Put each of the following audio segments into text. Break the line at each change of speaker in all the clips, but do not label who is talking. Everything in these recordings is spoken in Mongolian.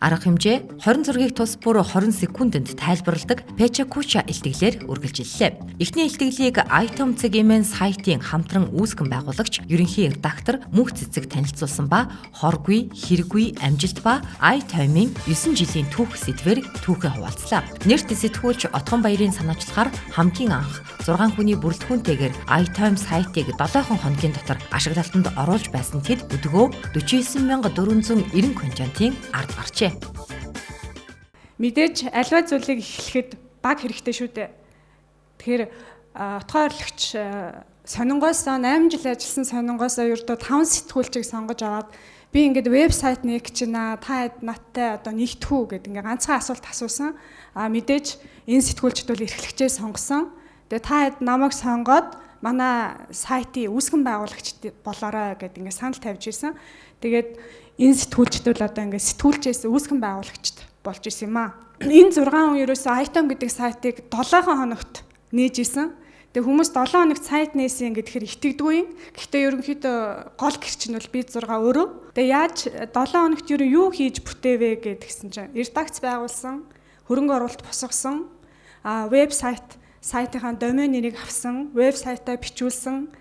Арга хэмжээ 20 зургийг тус бүр 20 секундэд тайлбарладаг Печакуча илтгэлээр үргэлжиллээ. Эхний илтгэлийг item CGM сайтын хамтран үүсгэн байгуулагч, ерөнхий редактор Мөнх Цэцэг танилцуулсан ба хоргүй, хэрэггүй, амжилт ба iTime-ийн 9 жилийн түүх сэдвээр түүхээ хуваалцлаа. Нэрт сэтгүүлч Отгон Баярын санаачлахаар хамгийн анх 6 хүний бүрэлдэхүүнтэйгээр iTime сайтыг 7 хоногийн дотор ашиглалтанд оруулж байсан тэд өдгөө 49490 контентын ард гарчээ.
Мэдээж альва зүйлийг эхлэхэд баг хэрэгтэй шүү дээ. Тэгэхээр утгаар орлогч сонингоосоо 8 жил ажилласан сонингоосоо ердөө 5 сэтгүүлчийг сонгож аваад би ингээд вебсайт нэг чинь та надтай одоо нэгтэх үү гэдэг ингээд ганцхан асуулт асуусан. Мэдээж энэ сэтгүүлчд бол эрхлэгчээ сонгосон. Тэгээ та намайг сонгоод манай сайтын үүсгэн байгуулагч болоорой гэдэг ингээд санал тавьж ирсэн. Тэгээд энэ сэтгүүлчд бол одоо ингээд сэтгүүлчээс үүсгэн байгуулагчд болж исэн юм аа. Энэ 6 хүн ерөөсөө item гэдэг сайтыг 7 хоногт нээж исэн. Тэгээ хүмүүс 7 хоногт сайт нээсэн гэхээр итгэдэггүй. Гэхдээ ерөнхийдөө гол гэрч нь бол би 6 өөрөө. Тэгээ яаж 7 хоногт юу хийж бүтээвэ гэдгсэн чинь редакц байгуулсан, хөрөнгө оруулалт босгосон, вебсайт сайтынхаа домен нэрийг авсан, вебсайтаа бичүүлсэн,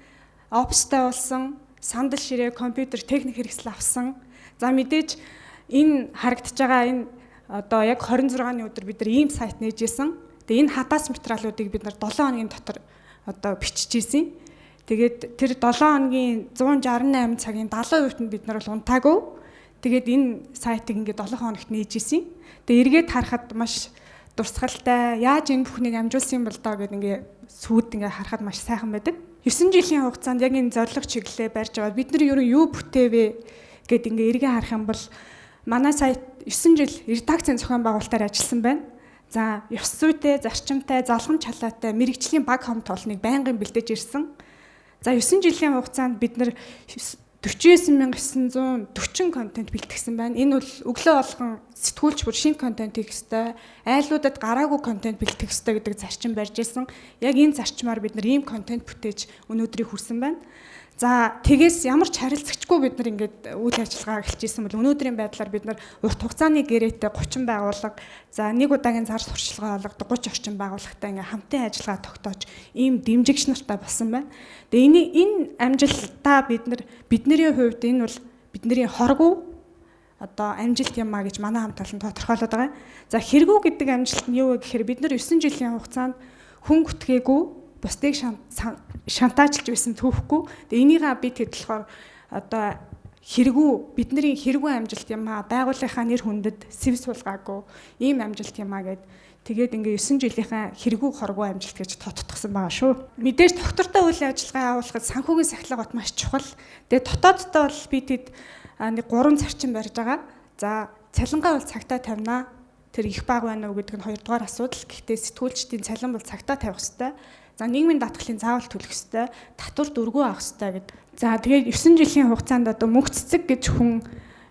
опстай болсон, сандал ширээ, компьютер техник хэрэгсэл авсан. За мэдээж энэ харагдаж байгаа энэ одоо яг 26-ны өдөр бид нар ийм сайт нээж исэн. Тэгээ энэ хадаас материалуудыг бид нар 7 хоногийн дотор одоо биччихсэн. Тэгээд тэр 7 хоногийн 168 цагийн 70% нь бид нар бол унтаагүй. Тэгээд энэ сайтыг ингээд 7 хоногт нээж исэн. Тэгээ эргээд харахад маш дурсгалтай. Яаж энэ бүхнийг амжуулсан бол доо гэдэг ингээд сүйд ингээд харахад маш сайхан байдаг. 9 жилийн хугацаанд яг энэ зорилго чиглэлээ барьж аваад бид нар юу бүтээвэ гэдэг ингээд эргээ харах юм бол манай сайт 9 жил редакцийн зохион байгуулалтаар ажилласан байна. За, ёс зүйтэй, зарчимтай, залгам чалаатай, мэрэгжлийн баг хомт толныг байнгын бэлдэж ирсэн. За, 9 жилийн хугацаанд бид нар 49940 контент бэлтгэсэн байна. Энэ бол өглөө болгон сэтгүүлч бүр шинэ контент хийх ёстой, айлуудад гараагүй контент бэлтгэх ёстой гэдэг зарчим барьж ирсэн. Яг энэ зарчмаар бид нар ийм контент бүтээж өнөөдрийг хүрсэн байна. За тэгээс ямар ч харилцагчгүй бид нар ингээд үйл ажиллагаа эхэлжсэн бол өнөөдрийн байдлаар бид нар урт хугацааны гэрээтэй 30 байгууллага, за нэг удаагийн зар сурталчилгаа болгодог 30 орчим байгууллагатай ингээд хамтын ажиллагаа тогтоож ийм дэмжигч нартай болсон байна. Тэгээ энэ амжилтаа бидний хувьд энэ бол бидний хоргүй одоо амжилт юм а гэж манай хамт олон тодорхойлоод байгаа. За хэрэгүү гэдэг амжилт нь юу вэ гэхээр бид нар 9 жилийн хугацаанд хүн гүтгээгүй бусдыг шантаажлж байсан түүхгүй. Тэгээ энийгээ бид хэд болохоор одоо бидний хэрэггүй амжилт юм аа, байгууллагынхаа нэр хүндэд сэв суулгаагүй ийм амжилт юм аа гэд тэгээд ингээ 9 жилийнхаа хэрэггүй хоргүй амжилт гэж тототгсон байгаа шүү. Мэдээж доктортой үйл ажиллагаа явуулахад санхүүгийн сахилга бат маш чухал. Тэгээ дотооддоо бол бид нэг 3 зарчим барьж байгаа. За цалингаа бол цагтаа тавина. Тэр их баг байна уу гэдэг нь 2 дугаар асуудал. Гэхдээ сэтгүүлчдийн цалин бол цагтаа тавих хэрэгтэй. За нийгмийн даатгалын заавал төлөх ёстой, татвар дөрвөө авах ёстой гэдэг. За тэгээд 9 жилийн хугацаанд одоо Мөнх Цэцэг гэж хүн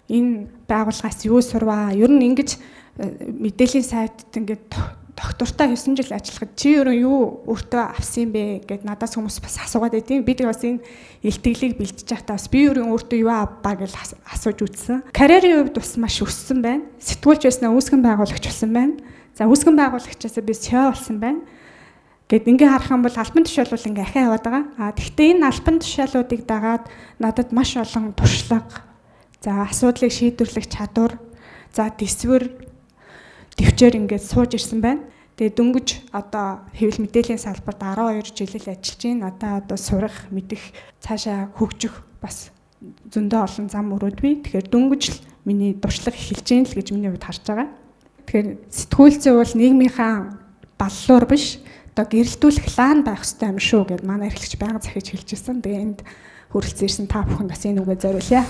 энэ байгууллагаас юу сурваа? Ер нь ингэж мэдээллийн сайтд ингээд доктортой 9 жил ажиллахад чи юу өөртөө авсан бэ гэд надаас хүмүүс бас асуугаад байдیں۔ Бид бас энэ илтгэлийг бэлдэж байхдаа бас би өөртөө юу авбаа гэж асууж үзсэн. Карьерийн хувьд бас маш өссөн байна. Сэтгүүлч байснаа үүсгэн байгуулагч болсон байна. За үүсгэн байгуулагчаасаа би CEO болсон байна. Гэт ингээ харах юм бол албан тушаал бол ингээ ахиа яваад байгаа. Тэгвэл энэ албан тушаалуудыг дагаад надад маш олон туршлага, за асуудлыг шийдвэрлэх чадвар, за дэсвэр, төвчээр ингээд сууж ирсэн байна. Тэгээ дөнгөж одоо хэвлэл мэдээллийн салбарт 12 жил ажиллаж байна. Надаа одоо сурах, мэдэх, цаашаа хөгжих бас зөндөө олон зам өрөөд бий. Тэгэхээр дөнгөж л миний дуршлаг эхэлж байна л гэж миний хувьд харж байгаа. Тэгэхээр сэтгүүлцээ бол нийгмийнхаа баллуур биш, одоо гэрэлтүүлэх лаан байх хэрэгтэй юм шүү гэд манай эрхлэгч байнга захиж хэлж ирсэн. Тэгээ энд хүрэлцэн ирсэн та бүхэнд бас энэ үгээ зориулъя.